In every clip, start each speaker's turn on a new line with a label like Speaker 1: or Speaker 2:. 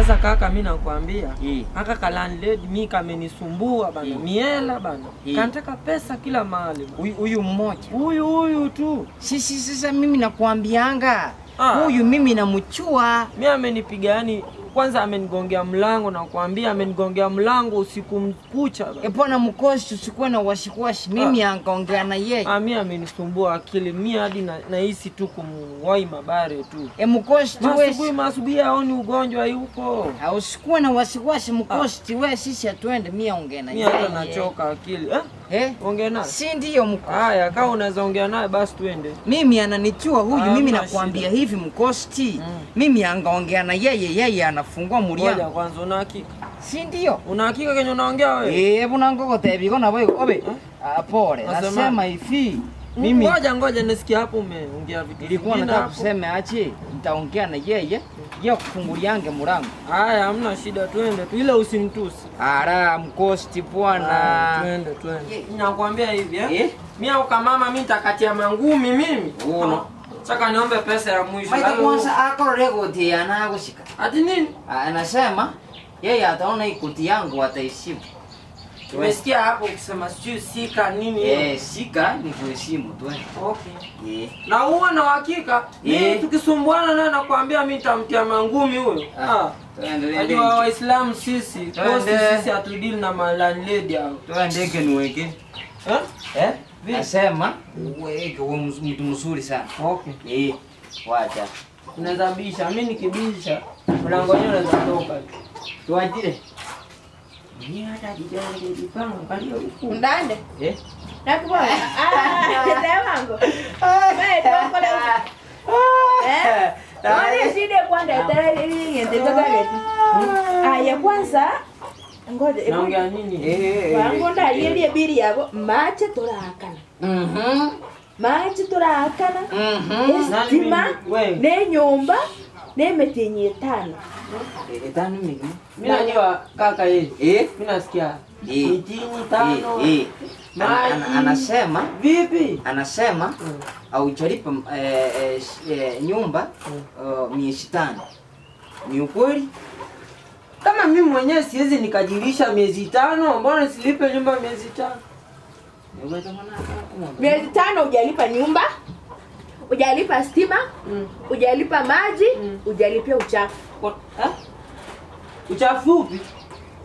Speaker 1: Sasa kaka mimi nakwambia, aka landlady mimi kamenisumbua bana. Miela bana. Kanataka pesa kila mahali.
Speaker 2: Huyu mmoja.
Speaker 1: Huyu tu.
Speaker 2: Sasa mimi nakwambianga. Huyu mimi namchua.
Speaker 1: Mimi amenipiga yani kwanza amenigongea mlango na kuambia amenigongea mlango usiku mkucha.
Speaker 2: Bwana mkosi usikuwe na wasiwasi. Mimi angaongea na yeye.
Speaker 1: Mimi amenisumbua akili. Mimi hadi nahisi tu kumwai mabare tu.
Speaker 2: Mkosi wewe.
Speaker 1: Masubuhi aoni ugonjwa yupo.
Speaker 2: Usikuwe na wasiwasi mkosi wewe, sisi atuende mimi aongea na yeye.
Speaker 1: Mimi hata nachoka akili. Ongea naye.
Speaker 2: Si ndio mkosi.
Speaker 1: Haya kama unaweza ongea naye basi tuende.
Speaker 2: Mimi ananichua huyu, mimi nakwambia hivi mkosi. Mimi angaongea na yeye anafungua mlango.
Speaker 1: Ngoja kwanza una hakika?
Speaker 2: Si ndio?
Speaker 1: Una hakika kenye unaongea wewe?
Speaker 2: Bwana ngogote biko na wewe. Obe. Pole. Nasema hivi.
Speaker 1: Mimi ngoja nisikia hapo umeongea vitu.
Speaker 2: Nilikuwa nataka kusema aje, nitaongea na yeye kufunguliange mlango.
Speaker 1: Haya hamna shida, twende tu, ile usimtusi.
Speaker 2: Ara mkosti bwana.
Speaker 1: Twende. Ninakwambia hivi mimi au kama mama mimi nitakatia mangumi mimi. Saka niombe pesa ya mwisho.
Speaker 2: Maana kwanza akorego tia na kushika.
Speaker 1: Ati nini?
Speaker 2: Anasema yeye ataona ikuti yangu ataheshimu.
Speaker 1: Umesikia hapo ukisema sijui sika nini?
Speaker 2: Sika ni kuheshimu tu.
Speaker 1: Okay. Na uwe na hakika mimi tukisumbuana naye nakwambia mimi nitamtia mangumi huyo. Unajua Waislamu sisi, sisi hatudili na landlady hao.
Speaker 2: Tuendeke niweke. Nasema wewe mtu mzuri sana.
Speaker 1: Okay.
Speaker 2: Wacha.
Speaker 1: Unaweza bisha, mimi nikibisha mlango wenyewe unaweza toka.
Speaker 2: Tuajire.
Speaker 1: Ni hata dijane dipanga kalio huko.
Speaker 3: Ndande? Nakubona. Ndewango. Wewe tokole. Wale shida kwanza tayari ngende tokageti. Ya kwanza ngoja
Speaker 1: naongea nini?
Speaker 3: Wangu ndaliye biri yabo mache turakana. Mache turakana. Estima ne nyumba ne metenye tano.
Speaker 2: Tano mimi.
Speaker 1: Mimi najua kaka yeye. Mimi nasikia. Metenye tano.
Speaker 2: Anasema
Speaker 1: vipi?
Speaker 2: Anasema haujalipa nyumba miezi 5. Ni ukweli?
Speaker 1: Kama mimi mwenyewe siwezi nikajilisha miezi 5, mbona nisilipe nyumba miezi 5?
Speaker 3: Miezi 5 hujalipa nyumba, hujalipa stima, hujalipa maji, hujalipia uchafu.
Speaker 1: Uchafu upi?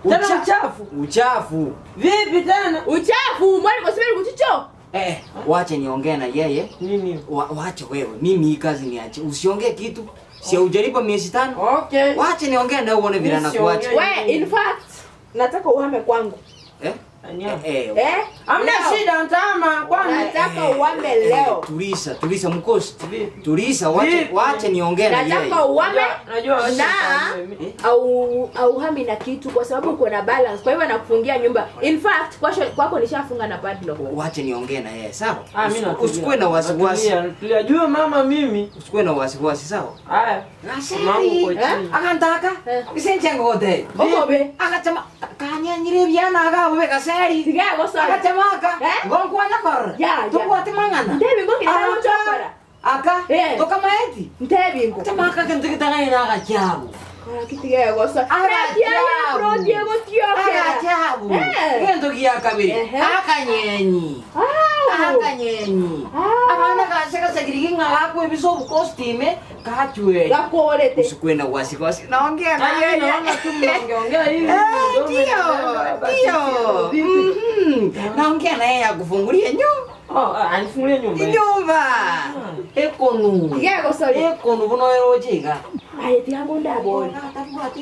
Speaker 1: Tena uchafu?
Speaker 2: Uchafu.
Speaker 1: Vipi tena?
Speaker 3: Uchafu, mwani kwa sababu kuchicho?
Speaker 2: Wache niongee na yeye.
Speaker 1: Nini?
Speaker 2: Wache wewe. Mimi hii kazi niache. Usiongee kitu. Si hujalipa miezi 5?
Speaker 1: Okay.
Speaker 2: Wache niongee na uone vile anakuacha.
Speaker 3: Wewe in fact nataka uhame kwangu.
Speaker 1: Hamna shida ntama kwani
Speaker 3: nataka uhame leo.
Speaker 2: Tulisa mkosi. Tulisa wache niongee na yeye.
Speaker 3: Nataka uhame na au hami na kitu kwa sababu uko na balance. Kwa hivyo nakufungia nyumba. In fact kwako nishafunga na padlock.
Speaker 2: Wache niongee na yeye, sawa?
Speaker 1: Usikuwe na wasiwasi. Tulijua mama mimi.
Speaker 2: Usikuwe na wasiwasi, sawa?
Speaker 1: Haya.
Speaker 2: Nasema akantaka isenje ngote.
Speaker 3: Obe
Speaker 2: akachama kanyanyire byana agawe kaseri.
Speaker 3: Tigago sa.
Speaker 2: Akachamaka. Ngokwanya kor. Tukwate mangana.
Speaker 3: Ndebi ngoki na chokora.
Speaker 2: Aka toka maeti.
Speaker 3: Ndebi ngo.
Speaker 2: Tamaka kentu kitangana akachabu.
Speaker 3: Kitigago sa. Ya bro Diego tiokera.
Speaker 2: Akachabu. Kentu kiyakabe. Akanyenyi. Akanyenyi. Abana kaseka sagiriginga akwe bisobu costume kachwe.
Speaker 3: Gakorete.
Speaker 2: Usikuwe na wasiwasi. Naongea na yeye.
Speaker 1: Naona tu mnaongea hivi.
Speaker 2: Ndio. Naongea na yeye akufungulie nyumba.
Speaker 1: Anifungulie nyumba.
Speaker 2: Nyumba. Ekonu.
Speaker 3: Tigago sorry.
Speaker 2: Ekonu bunoero jiga.
Speaker 3: Aye tiago ndabori.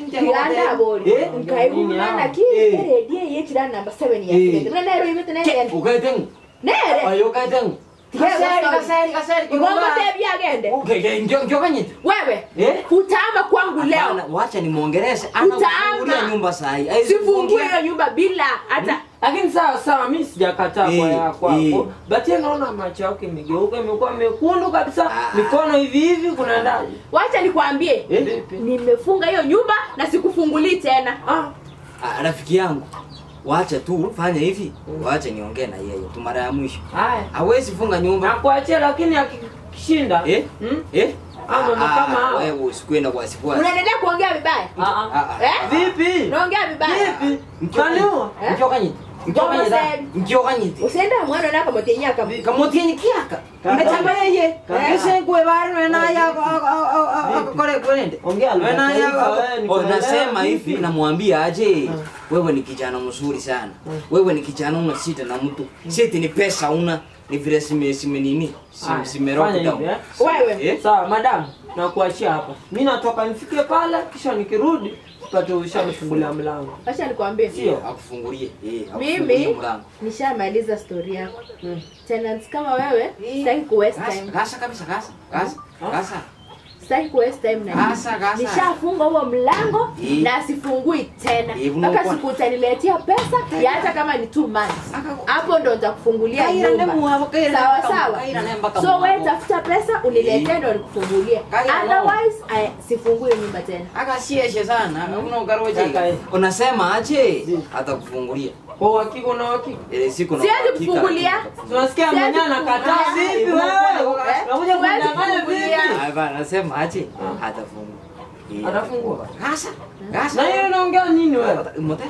Speaker 3: Tiranda bori. Nkaibumana ki redie ye tiranda number 7 ya. Nenda ro ibete nenda.
Speaker 2: Ukaiteng.
Speaker 3: Nere.
Speaker 2: Ayo kaiteng. Kaseri.
Speaker 3: Ngongo tebi agende.
Speaker 2: Okay, njoo kanyeti.
Speaker 3: Wewe. Utama kwangu leo.
Speaker 2: Wacha nimuongeleshe. Anafungulia nyumba sahi.
Speaker 3: Sifungue hiyo nyumba bila hata.
Speaker 1: Lakini sawa mimi sijakataa kwa yako hapo. But naona macho yako imegeuka imekuwa mekundu kabisa. Mikono hivi kuna ndani.
Speaker 3: Wacha nikwambie. Nimefunga hiyo nyumba na sikufungulii tena.
Speaker 2: Rafiki yangu. Wacha tu fanya hivi. Wacha niongee na yeye tu mara ya mwisho.
Speaker 1: Haya.
Speaker 2: Hawezi funga nyumba.
Speaker 1: Nakuachia lakini akishinda. Ama kama hao.
Speaker 2: Wewe usikwenda kwa siku.
Speaker 3: Unaendelea kuongea vibaya?
Speaker 1: Vipi?
Speaker 3: Unaongea vibaya?
Speaker 1: Vipi? Mkaniwa?
Speaker 2: Mkiokanyiti. Mkiokanyiti.
Speaker 3: Usienda mwana nako motenya kama.
Speaker 2: Kamotieni kiaka. Ndachamba yeye. Kese kwe bari na ya kore kwende.
Speaker 1: Ongea lugha.
Speaker 2: Nasema hivi namwambia aje wewe ni kijana mzuri sana. Wewe ni kijana una shida na mtu. Sisi ni pesa una ni vile sime nini? Simeroka down.
Speaker 3: Wewe.
Speaker 1: Sawa madam, nakuachia hapa. Mimi natoka nifike pale kisha nikirudi tupate ushamfungulia mlango.
Speaker 3: Acha nikwambie.
Speaker 1: Sio
Speaker 2: akufungulie.
Speaker 3: Mimi nishamaliza story yako. Tenants kama wewe sitaki ku waste time.
Speaker 2: Gasa kabisa gasa.
Speaker 3: Sitaki ku waste time na hii. Nishafunga huo mlango na asifungui tena. Mpaka siku utaniletea pesa ya hata kama ni 2 months. Hapo ndo nitakufungulia nyumba. Sawa. So wewe tafuta pesa uniletee ndo nikufungulie. Otherwise sifungui nyumba tena.
Speaker 2: Akasieshe sana. Unaogaroje. Unasema aje atakufungulia.
Speaker 1: Kwa uhakika na uhakika.
Speaker 2: Siku na
Speaker 3: siwezi kufungulia.
Speaker 1: Tunasikia mwenyewe anakataa vipi wewe? Unakuja kudanganya vipi?
Speaker 2: Hapana, nasema aje atafungua.
Speaker 1: Atafungua.
Speaker 2: Gasa.
Speaker 1: Na yeye anaongea nini wewe?
Speaker 2: Mote.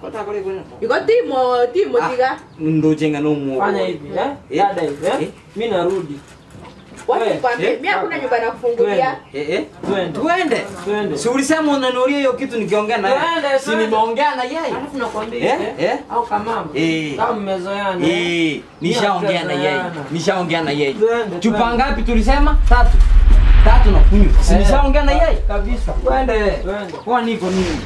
Speaker 2: Kota kule kuna.
Speaker 3: Iko timo tiga.
Speaker 2: Ndo jenga no muo.
Speaker 1: Fanya hivi, dada hivi, mimi narudi.
Speaker 3: Wapi kwambie, mimi hakuna nyumba na kufungulia.
Speaker 2: Twende. Si ulisema unanuria hiyo kitu nikiongea na yeye. Si nimeongea na yeye.
Speaker 1: Alafu nakwambia au kama kama mmezoeana.
Speaker 2: Nishaongea na yeye. Chupa ngapi tulisema? 3 na kunywa. Si nishaongea na yeye.
Speaker 1: Kabisa.
Speaker 2: Twende. Kwa niko nini?